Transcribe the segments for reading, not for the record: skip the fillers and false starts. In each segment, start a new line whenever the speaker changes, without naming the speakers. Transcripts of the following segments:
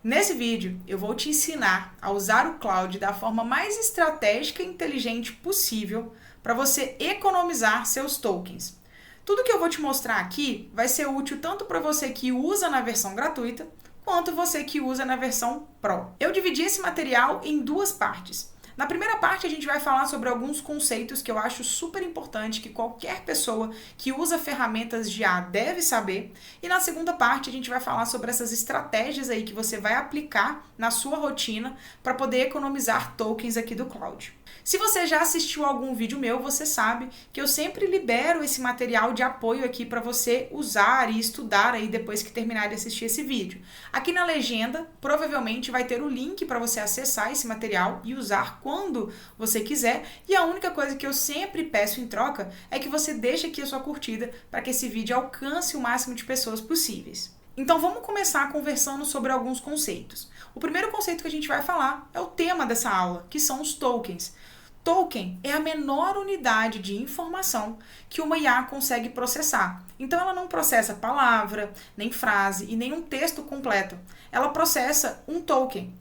Nesse vídeo, eu vou te ensinar a usar o Cloud da forma mais estratégica e inteligente possível para você economizar seus tokens. Tudo que eu vou te mostrar aqui vai ser útil tanto para você que usa na versão gratuita, quanto você que usa na versão Pro. Eu dividi esse material em duas partes. Na primeira parte, a gente vai falar sobre alguns conceitos que eu acho super importante que qualquer pessoa que usa ferramentas de IA deve saber. E na segunda parte, a gente vai falar sobre essas estratégias aí que você vai aplicar na sua rotina para poder economizar tokens aqui do Cloud. Se você já assistiu algum vídeo meu, você sabe que eu sempre libero esse material de apoio aqui para você usar e estudar aí depois que terminar de assistir esse vídeo. Aqui na legenda, provavelmente vai ter o link para você acessar esse material e usar quando você quiser. E a única coisa que eu sempre peço em troca é que você deixe aqui a sua curtida para que esse vídeo alcance o máximo de pessoas possíveis. Então vamos começar conversando sobre alguns conceitos. O primeiro conceito que a gente vai falar é o tema dessa aula, que são os tokens. Token é a menor unidade de informação que uma IA consegue processar. Então ela não processa palavra, nem frase e nem um texto completo. Ela processa um token.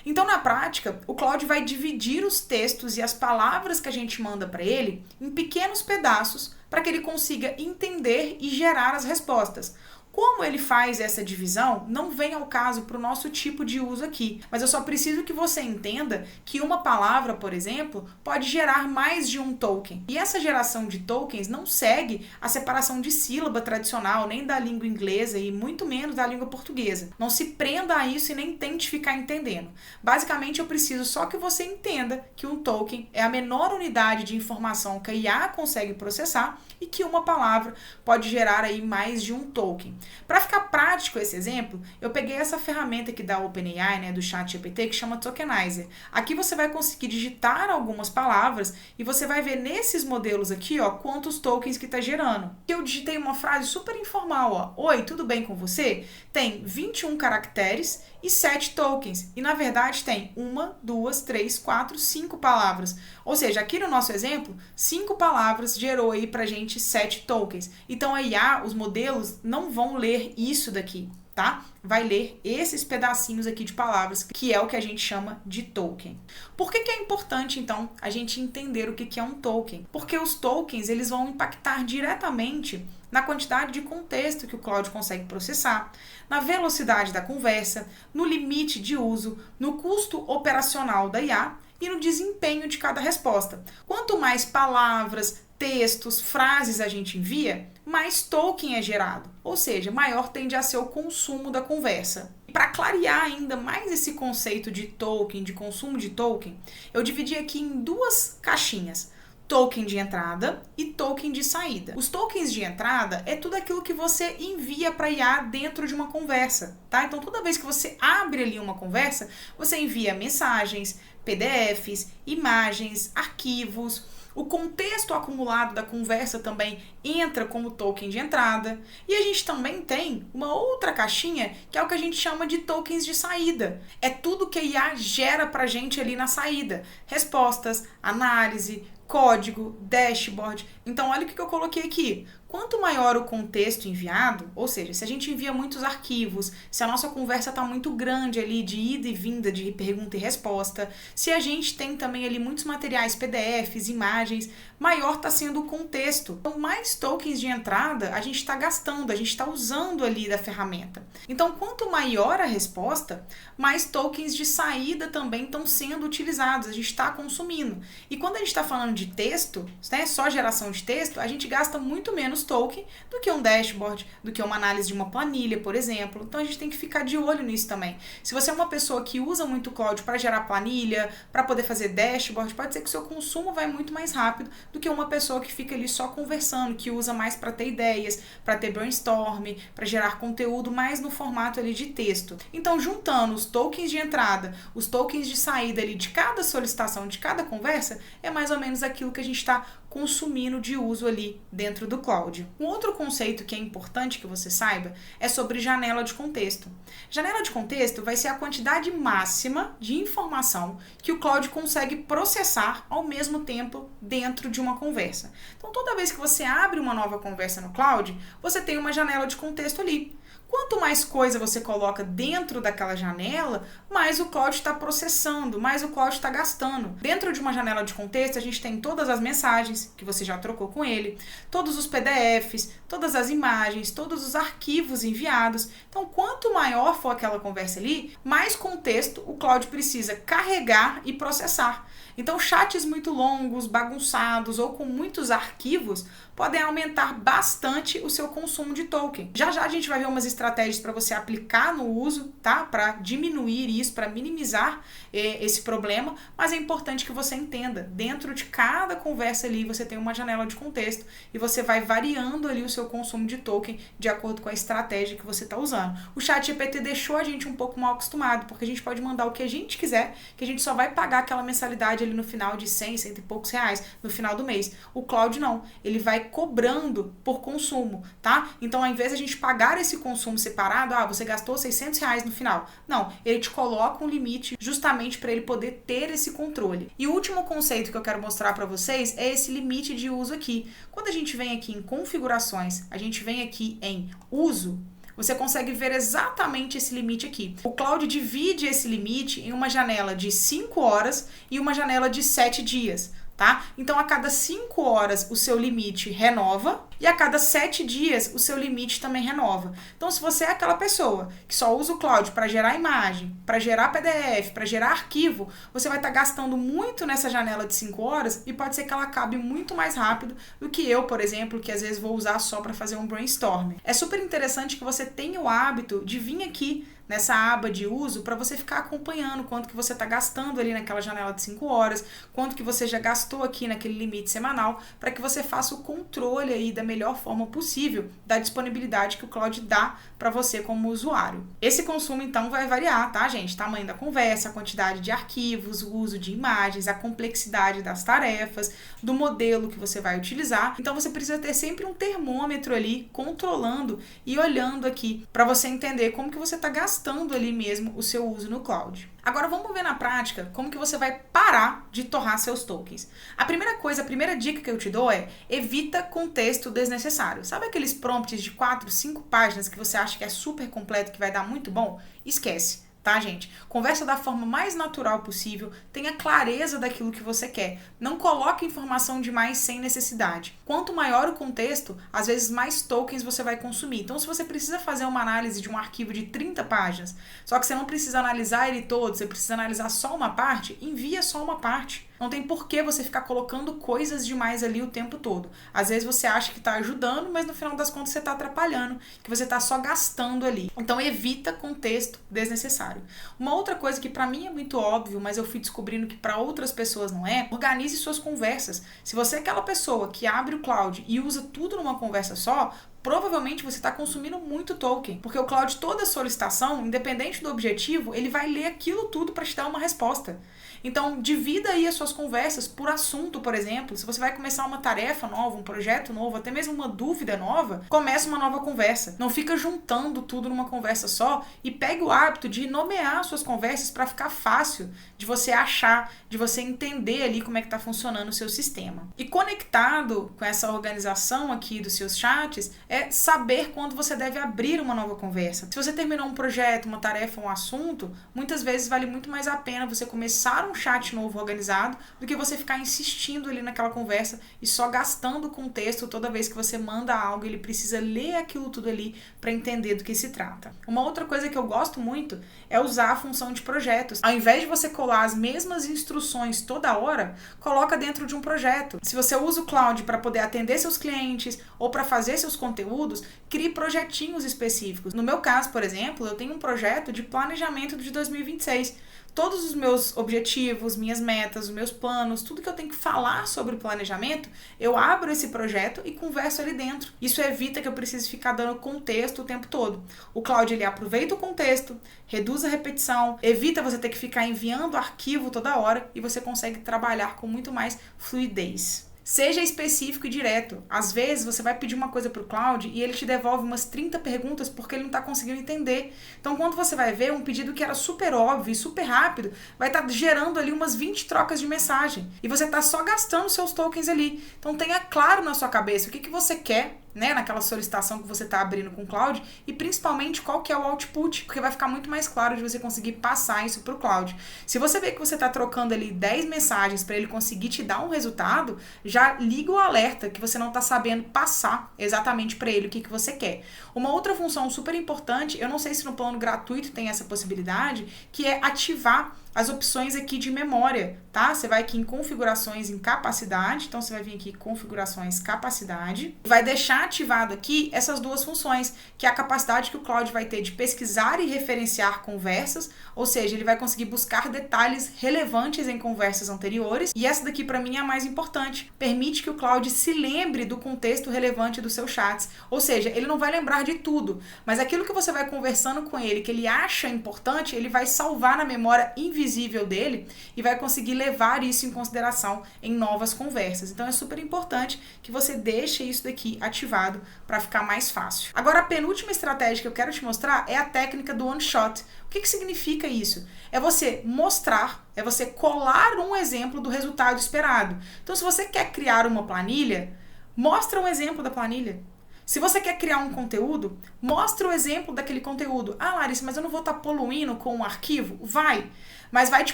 Então, na prática, o Cloud vai dividir os textos e as palavras que a gente manda para ele em pequenos pedaços para que ele consiga entender e gerar as respostas. Como ele faz essa divisão, não vem ao caso para o nosso tipo de uso aqui, mas eu só preciso que você entenda que uma palavra, por exemplo, pode gerar mais de um token. E essa geração de tokens não segue a separação de sílaba tradicional, nem da língua inglesa e muito menos da língua portuguesa. Não se prenda a isso e nem tente ficar entendendo. Basicamente, eu preciso só que você entenda que um token é a menor unidade de informação que a IA consegue processar e que uma palavra pode gerar aí mais de um token. Para ficar prático esse exemplo, eu peguei essa ferramenta aqui da OpenAI, né, do ChatGPT, que chama Tokenizer. Aqui você vai conseguir digitar algumas palavras e você vai ver nesses modelos aqui, ó, quantos tokens que está gerando. Eu digitei uma frase super informal, ó. Oi, tudo bem com você? Tem 21 caracteres e 7 tokens. E na verdade tem 1, 2, 3, 4, 5 palavras. Ou seja, aqui no nosso exemplo, 5 palavras gerou aí pra gente 7 tokens. Então a IA, os modelos, não vão ler isso daqui, tá? Vai ler esses pedacinhos aqui de palavras, que é o que a gente chama de token. Por que é importante, então, a gente entender o que é um token? Porque os tokens, eles vão impactar diretamente na quantidade de contexto que o Cloud consegue processar, na velocidade da conversa, no limite de uso, no custo operacional da IA e no desempenho de cada resposta. Quanto mais palavras, textos, frases a gente envia, mais token é gerado, ou seja, maior tende a ser o consumo da conversa. Para clarear ainda mais esse conceito de token, de consumo de token, eu dividi aqui em duas caixinhas. Token de entrada e token de saída. Os tokens de entrada é tudo aquilo que você envia para IA dentro de uma conversa, tá? Então, toda vez que você abre ali uma conversa, você envia mensagens, PDFs, imagens, arquivos. O contexto acumulado da conversa também entra como token de entrada. E a gente também tem uma outra caixinha, que é o que a gente chama de tokens de saída. É tudo que a IA gera pra gente ali na saída. Respostas, análise, código, dashboard. Então, olha o que eu coloquei aqui. Quanto maior o contexto enviado, ou seja, se a gente envia muitos arquivos, se a nossa conversa está muito grande ali de ida e vinda de pergunta e resposta, se a gente tem também ali muitos materiais, PDFs, imagens, maior está sendo o contexto. Então, mais tokens de entrada a gente está gastando, a gente está usando ali da ferramenta. Então, quanto maior a resposta, mais tokens de saída também estão sendo utilizados, a gente está consumindo. E quando a gente está falando de texto, né, só geração de texto, a gente gasta muito menos token do que um dashboard, do que uma análise de uma planilha, por exemplo. Então a gente tem que ficar de olho nisso também. Se você é uma pessoa que usa muito o Cloud para gerar planilha, para poder fazer dashboard, pode ser que o seu consumo vai muito mais rápido do que uma pessoa que fica ali só conversando, que usa mais para ter ideias, para ter brainstorm, para gerar conteúdo mais no formato ali de texto. Então, juntando os tokens de entrada, os tokens de saída ali de cada solicitação, de cada conversa, é mais ou menos aquilo que a gente está consumindo de uso ali dentro do Cloud. Um outro conceito que é importante que você saiba é sobre janela de contexto. Janela de contexto vai ser a quantidade máxima de informação que o Cloud consegue processar ao mesmo tempo dentro de uma conversa. Então, toda vez que você abre uma nova conversa no Cloud, você tem uma janela de contexto ali. Quanto mais coisa você coloca dentro daquela janela, mais o Cloud está processando, mais o Cloud está gastando. Dentro de uma janela de contexto, a gente tem todas as mensagens que você já trocou com ele, todos os PDFs, todas as imagens, todos os arquivos enviados. Então, quanto maior for aquela conversa ali, mais contexto o Cloud precisa carregar e processar. Então, chats muito longos, bagunçados ou com muitos arquivos podem aumentar bastante o seu consumo de token. Já já a gente vai ver umas estratégias para você aplicar no uso, tá? Para diminuir isso, para minimizar esse problema, mas é importante que você entenda, dentro de cada conversa ali você tem uma janela de contexto e você vai variando ali o seu consumo de token de acordo com a estratégia que você está usando. O ChatGPT deixou a gente um pouco mal acostumado, porque a gente pode mandar o que a gente quiser, que a gente só vai pagar aquela mensalidade ali no final de 100 e poucos reais no final do mês. O Cloud não, ele vai cobrando por consumo, tá? Então, ao invés de a gente pagar esse consumo separado, você gastou 600 reais no final. Não, ele te coloca um limite justamente para ele poder ter esse controle. E o último conceito que eu quero mostrar para vocês é esse limite de uso aqui. Quando a gente vem aqui em configurações, a gente vem aqui em uso, você consegue ver exatamente esse limite aqui. O Cloud divide esse limite em uma janela de 5 horas e uma janela de 7 dias. Tá? Então, a cada 5 horas o seu limite renova e a cada 7 dias o seu limite também renova. Então, se você é aquela pessoa que só usa o Cloud para gerar imagem, para gerar PDF, para gerar arquivo, você vai estar gastando muito nessa janela de 5 horas e pode ser que ela acabe muito mais rápido do que eu, por exemplo, que às vezes vou usar só para fazer um brainstorming. É super interessante que você tenha o hábito de vir aqui nessa aba de uso para você ficar acompanhando quanto que você está gastando ali naquela janela de 5 horas, quanto que você já gastou aqui naquele limite semanal, para que você faça o controle aí da melhor forma possível da disponibilidade que o Cloud dá para você como usuário. Esse consumo então vai variar, tá, gente? Tamanho da conversa, a quantidade de arquivos, o uso de imagens, a complexidade das tarefas, do modelo que você vai utilizar. Então você precisa ter sempre um termômetro ali controlando e olhando aqui para você entender como que você está gastando ali mesmo o seu uso no Cloud. Agora vamos ver na prática como que você vai parar de torrar seus tokens. A primeira dica que eu te dou é: evita contexto desnecessário. Sabe aqueles prompts de 4, 5 páginas que você acha que é super completo, que vai dar muito bom? Esquece. Tá, gente? Conversa da forma mais natural possível, tenha clareza daquilo que você quer. Não coloque informação demais sem necessidade. Quanto maior o contexto, às vezes mais tokens você vai consumir. Então, se você precisa fazer uma análise de um arquivo de 30 páginas, só que você não precisa analisar ele todo, você precisa analisar só uma parte, envia só uma parte. Não tem por que você ficar colocando coisas demais ali o tempo todo. Às vezes você acha que está ajudando, mas no final das contas você está atrapalhando, que você está só gastando ali. Então evita contexto desnecessário. Uma outra coisa que para mim é muito óbvio, mas eu fui descobrindo que para outras pessoas não é: organize suas conversas. Se você é aquela pessoa que abre o Cloud e usa tudo numa conversa só, provavelmente você está consumindo muito token, porque o Cloud, toda solicitação, independente do objetivo, ele vai ler aquilo tudo para te dar uma resposta. Então, divida aí as suas conversas por assunto, por exemplo. Se você vai começar uma tarefa nova, um projeto novo, até mesmo uma dúvida nova, comece uma nova conversa. Não fica juntando tudo numa conversa só e pegue o hábito de nomear suas conversas para ficar fácil de você achar, de você entender ali como é que está funcionando o seu sistema. E conectado com essa organização aqui dos seus chats, é saber quando você deve abrir uma nova conversa. Se você terminou um projeto, uma tarefa, um assunto, muitas vezes vale muito mais a pena você começar um chat novo organizado do que você ficar insistindo ali naquela conversa e só gastando contexto toda vez que você manda algo. Ele precisa ler aquilo tudo ali para entender do que se trata. Uma outra coisa que eu gosto muito é usar a função de projetos. Ao invés de você colar as mesmas instruções toda hora, coloca dentro de um projeto. Se você usa o Cloud para poder atender seus clientes ou para fazer seus conteúdos, crie projetinhos específicos. No meu caso, por exemplo, eu tenho um projeto de planejamento de 2026. Todos os meus objetivos, minhas metas, os meus planos, tudo que eu tenho que falar sobre planejamento, eu abro esse projeto e converso ali dentro. Isso evita que eu precise ficar dando contexto o tempo todo. O Cloud, ele aproveita o contexto, reduz a repetição, evita você ter que ficar enviando arquivo toda hora e você consegue trabalhar com muito mais fluidez. Seja específico e direto. Às vezes você vai pedir uma coisa para o Cloud e ele te devolve umas 30 perguntas porque ele não está conseguindo entender. Então, quando você vai ver um pedido que era super óbvio e super rápido, vai estar gerando ali umas 20 trocas de mensagem. E você está só gastando seus tokens ali. Então, tenha claro na sua cabeça o que você quer, né, naquela solicitação que você está abrindo com o Cloud, e principalmente qual que é o output, porque vai ficar muito mais claro de você conseguir passar isso para o Cloud. Se você vê que você está trocando ali 10 mensagens para ele conseguir te dar um resultado, já liga o alerta que você não está sabendo passar exatamente para ele o que você quer. Uma outra função super importante, eu não sei se no plano gratuito tem essa possibilidade, que é ativar as opções aqui de memória, tá? Você vai aqui em configurações em capacidade, então você vai vir aqui configurações capacidade, vai deixar ativado aqui essas duas funções, que é a capacidade que o Cloud vai ter de pesquisar e referenciar conversas, ou seja, ele vai conseguir buscar detalhes relevantes em conversas anteriores, e essa daqui para mim é a mais importante, permite que o Cloud se lembre do contexto relevante dos seus chats, ou seja, ele não vai lembrar de tudo, mas aquilo que você vai conversando com ele, que ele acha importante, ele vai salvar na memória invisível dele e vai conseguir levar isso em consideração em novas conversas. Então é super importante que você deixe isso daqui ativado para ficar mais fácil. Agora, a penúltima estratégia que eu quero te mostrar é a técnica do one shot. O que significa isso? É você mostrar, é você colar um exemplo do resultado esperado. Então, se você quer criar uma planilha, mostra um exemplo da planilha. Se você quer criar um conteúdo, mostra o exemplo daquele conteúdo. Ah, Larissa, mas eu não vou estar poluindo com um arquivo? Vai! Mas vai te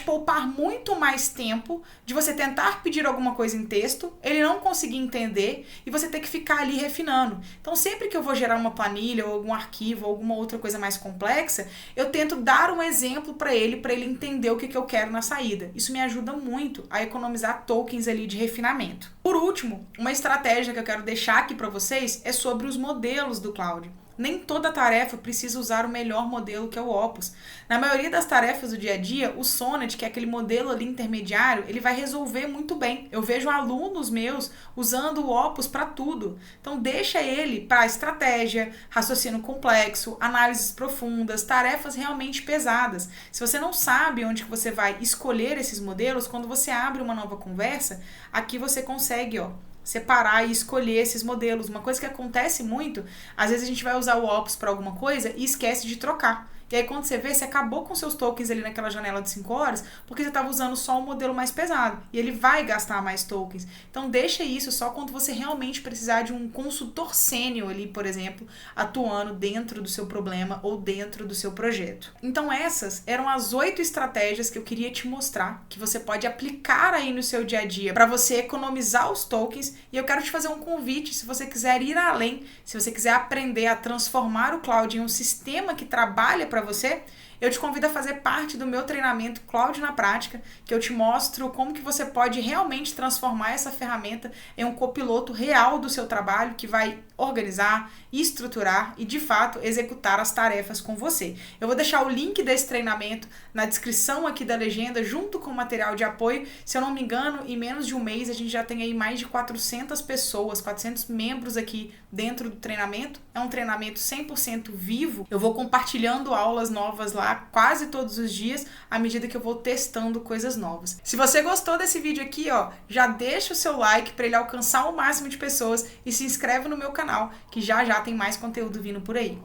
poupar muito mais tempo de você tentar pedir alguma coisa em texto, ele não conseguir entender e você ter que ficar ali refinando. Então, sempre que eu vou gerar uma planilha ou algum arquivo ou alguma outra coisa mais complexa, eu tento dar um exemplo para ele entender o que eu quero na saída. Isso me ajuda muito a economizar tokens ali de refinamento. Por último, uma estratégia que eu quero deixar aqui para vocês é sobre os modelos do Cloud. Nem toda tarefa precisa usar o melhor modelo, que é o Opus. Na maioria das tarefas do dia a dia, o Sonnet, que é aquele modelo ali intermediário, ele vai resolver muito bem. Eu vejo alunos meus usando o Opus para tudo. Então deixa ele para estratégia, raciocínio complexo, análises profundas, tarefas realmente pesadas. Se você não sabe onde que você vai escolher esses modelos, quando você abre uma nova conversa, aqui você consegue, separar e escolher esses modelos. Uma coisa que acontece muito, às vezes a gente vai usar o Opus para alguma coisa e esquece de trocar. E aí quando você vê, você acabou com seus tokens ali naquela janela de 5 horas, porque você estava usando só um modelo mais pesado. E ele vai gastar mais tokens. Então deixa isso só quando você realmente precisar de um consultor sênior ali, por exemplo, atuando dentro do seu problema ou dentro do seu projeto. Então essas eram as 8 estratégias que eu queria te mostrar, que você pode aplicar aí no seu dia a dia para você economizar os tokens. E eu quero te fazer um convite, se você quiser ir além, se você quiser aprender a transformar o Cloud em um sistema que trabalha para você, eu te convido a fazer parte do meu treinamento Cloud na Prática, que eu te mostro como que você pode realmente transformar essa ferramenta em um copiloto real do seu trabalho, que vai organizar, estruturar e, de fato, executar as tarefas com você. Eu vou deixar o link desse treinamento na descrição aqui da legenda, junto com o material de apoio. Se eu não me engano, em menos de um mês, a gente já tem aí mais de 400 pessoas, 400 membros aqui dentro do treinamento. É um treinamento 100% vivo. Eu vou compartilhando aulas novas lá quase todos os dias, à medida que eu vou testando coisas novas. Se você gostou desse vídeo aqui, já deixa o seu like para ele alcançar o máximo de pessoas e se inscreve no meu canal, que já tem mais conteúdo vindo por aí.